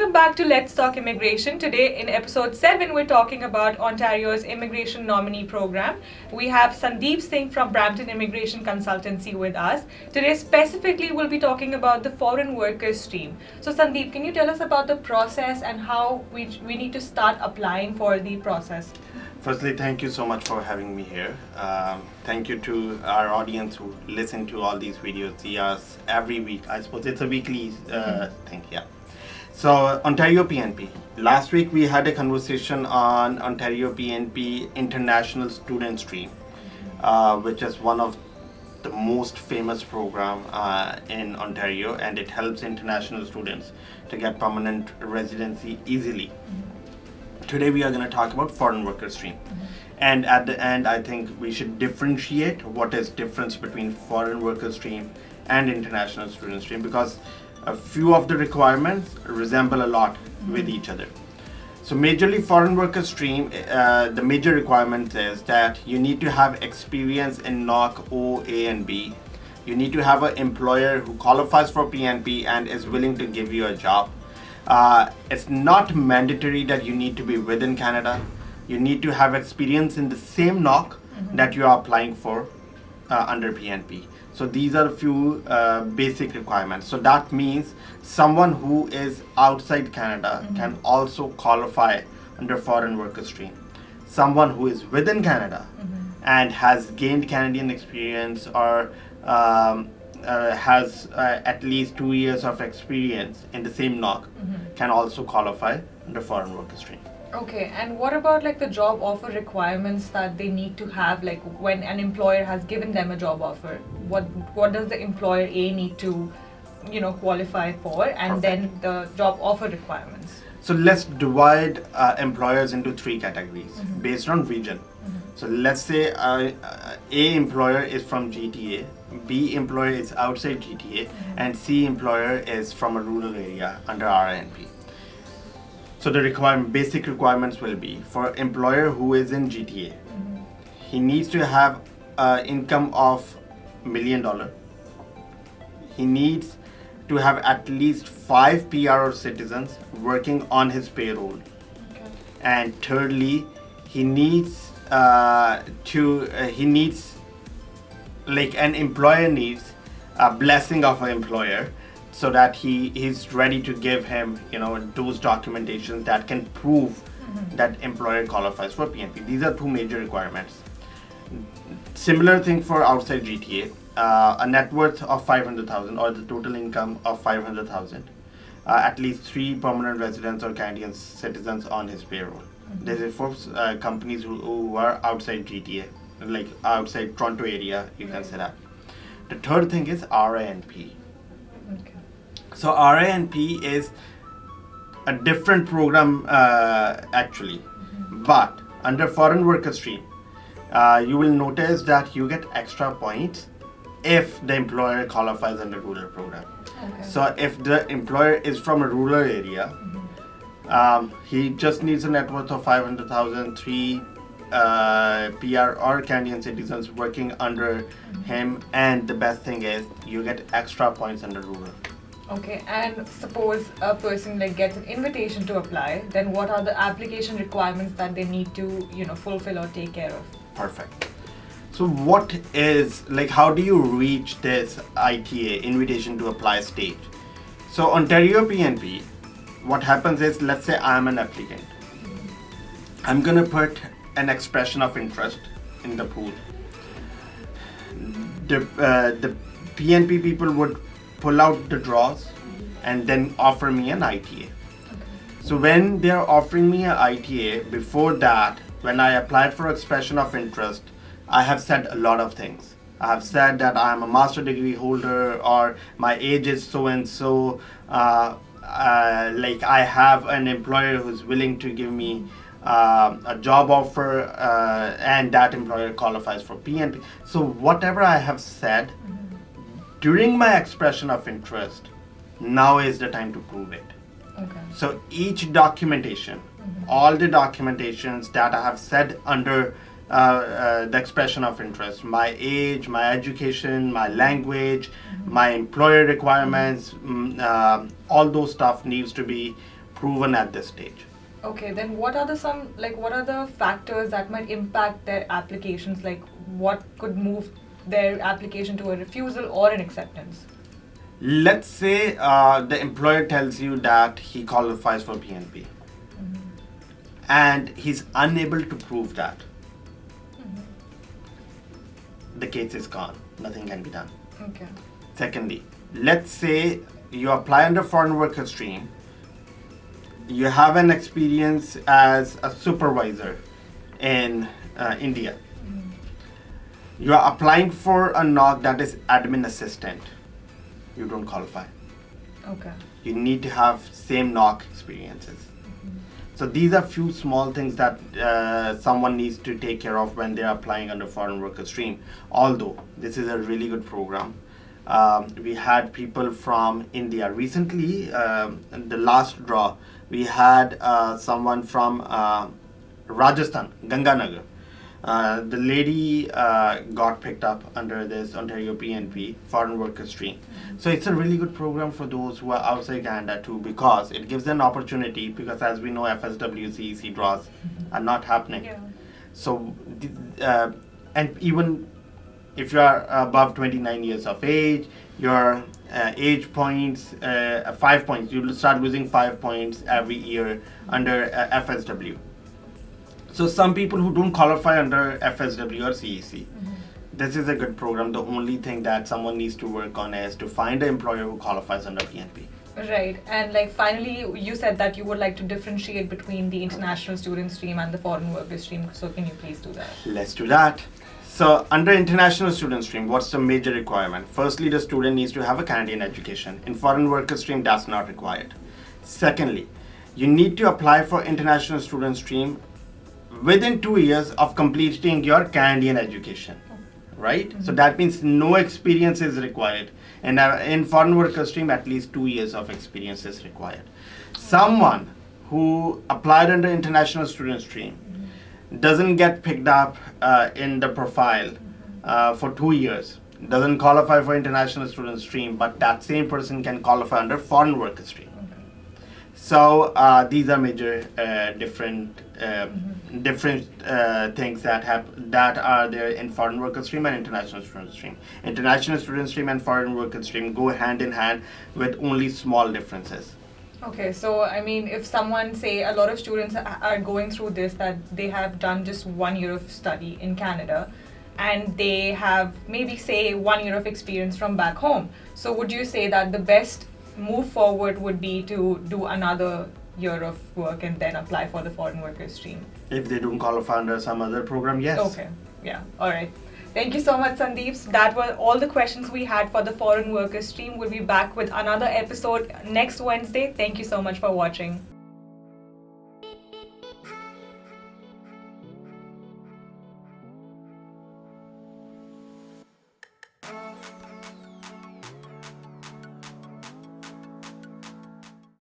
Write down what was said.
Welcome back to Let's Talk Immigration. Today in episode 7, we're talking about Ontario's Immigration Nominee Program. We have Sandeep Singh from Brampton Immigration Consultancy with us. Today specifically we'll be talking about the foreign workers stream. So Sandeep, can you tell us about the process and how we need to start applying for the process? Firstly, thank you so much for having me here. Thank you to our audience who listen to all these videos, see us every week. I suppose it's a weekly thing, yeah. So, Ontario PNP. Last week we had a conversation on Ontario PNP International Student Stream, which is one of the most famous program in Ontario, and it helps international students to get permanent residency easily. Today we are going to talk about foreign worker stream. And at the end, I think we should differentiate what is difference between foreign worker stream and international student stream, because a few of the requirements resemble a lot with each other. So majorly foreign worker stream, the major requirement is that you need to have experience in NOC O, A and B. You need to have an employer who qualifies for PNP and is willing to give you a job. It's not mandatory that you need to be within Canada. You need to have experience in the same NOC that you are applying for under PNP. So these are a few basic requirements. So that means someone who is outside Canada can also qualify under foreign worker stream. Someone who is within Canada and has gained Canadian experience or has at least 2 years of experience in the same NOC can also qualify under foreign worker stream. Okay, and what about like the job offer requirements that they need to have, like when an employer has given them a job offer? What does the employer A need to, qualify for, and then the job offer requirements? So let's divide employers into 3 categories based on region. So let's say A employer is from GTA, B employer is outside GTA, and C employer is from a rural area under OINP. So the basic requirements will be for employer who is in GTA. He needs to have income of $1 million. He needs to have at least 5 PR or citizens working on his payroll. Okay. And thirdly, he needs an employer needs a blessing of an employer, so that he's ready to give him those documentations that can prove that employer qualifies for PNP. These are 2 major requirements. Similar thing for outside GTA, a net worth of 500,000 or the total income of 500,000, at least 3 permanent residents or Canadian citizens on his payroll. This is for companies who are outside GTA, like outside Toronto area, you can say that. The third thing is RINP. Okay. So RINP is a different program actually, but under foreign worker stream, you will notice that you get extra points if the employer qualifies under rural program. Okay. So if the employer is from a rural area, he just needs a net worth of 500,000, 3 PR or Canadian citizens working under him, and the best thing is you get extra points under rural. Okay, and suppose a person gets an invitation to apply, then what are the application requirements that they need to fulfill or take care of? Perfect. So how do you reach this ITA, invitation to apply stage? So Ontario PNP, what happens is, let's say I'm an applicant. I'm gonna put an expression of interest in the pool. The PNP people would pull out the draws and then offer me an ITA. Okay. So when they're offering me an ITA, before that, when I applied for expression of interest, I have said a lot of things. I have said that I am a master degree holder, or my age is so and so. I have an employer who's willing to give me a job offer, and that employer qualifies for PNP. So whatever I have said during my expression of interest, now is the time to prove it. Okay. So each documentation, all the documentations that I have said under the expression of interest, my age, my education, my language, my employer requirements, all those stuff needs to be proven at this stage. Okay, then what are the factors that might impact their applications? Like what could move their application to a refusal or an acceptance? Let's say the employer tells you that he qualifies for PNP, and he's unable to prove that. The case is gone. Nothing can be done. Okay. Secondly, let's say you apply under foreign worker stream. You have an experience as a supervisor in India. You are applying for a NOC that is admin assistant. You don't qualify. Okay. You need to have same NOC experiences. So these are few small things that someone needs to take care of when they're applying under foreign worker stream. Although this is a really good program. We had people from India. Recently, in the last draw, we had someone from Rajasthan, Ganganagar. The lady got picked up under this Ontario PNP, foreign worker stream. So it's a really good program for those who are outside Canada too, because it gives them an opportunity, because as we know, FSW, CEC draws are not happening. Yeah. So, and even if you are above 29 years of age, your age points, 5 points, you'll start losing 5 points every year under FSW. So some people who don't qualify under FSW or CEC, this is a good program. The only thing that someone needs to work on is to find an employer who qualifies under PNP. Right, and like finally, you said that you would like to differentiate between the international student stream and the foreign worker stream. So can you please do that? Let's do that. So under international student stream, what's the major requirement? Firstly, the student needs to have a Canadian education. In foreign worker stream, that's not required. Secondly, you need to apply for international student stream within 2 years of completing your Canadian education, right? So that means no experience is required. And in foreign worker stream, at least 2 years of experience is required. Someone who applied under international student stream doesn't get picked up in the profile for 2 years, doesn't qualify for international student stream, but that same person can qualify under foreign worker stream. So these are major different things that are there in foreign worker stream and international student stream. International student stream and foreign worker stream go hand in hand with only small differences. Okay, so I mean, if someone, say, a lot of students are going through this, that they have done just 1 year of study in Canada, and they have maybe, say, 1 year of experience from back home. So would you say that the best move forward would be to do another year of work and then apply for the foreign worker stream? If they don't qualify under some other program, yes. Okay, yeah, all right. Thank you so much, Sandeep. That were all the questions we had for the foreign worker stream. We'll be back with another episode next Wednesday. Thank you so much for watching.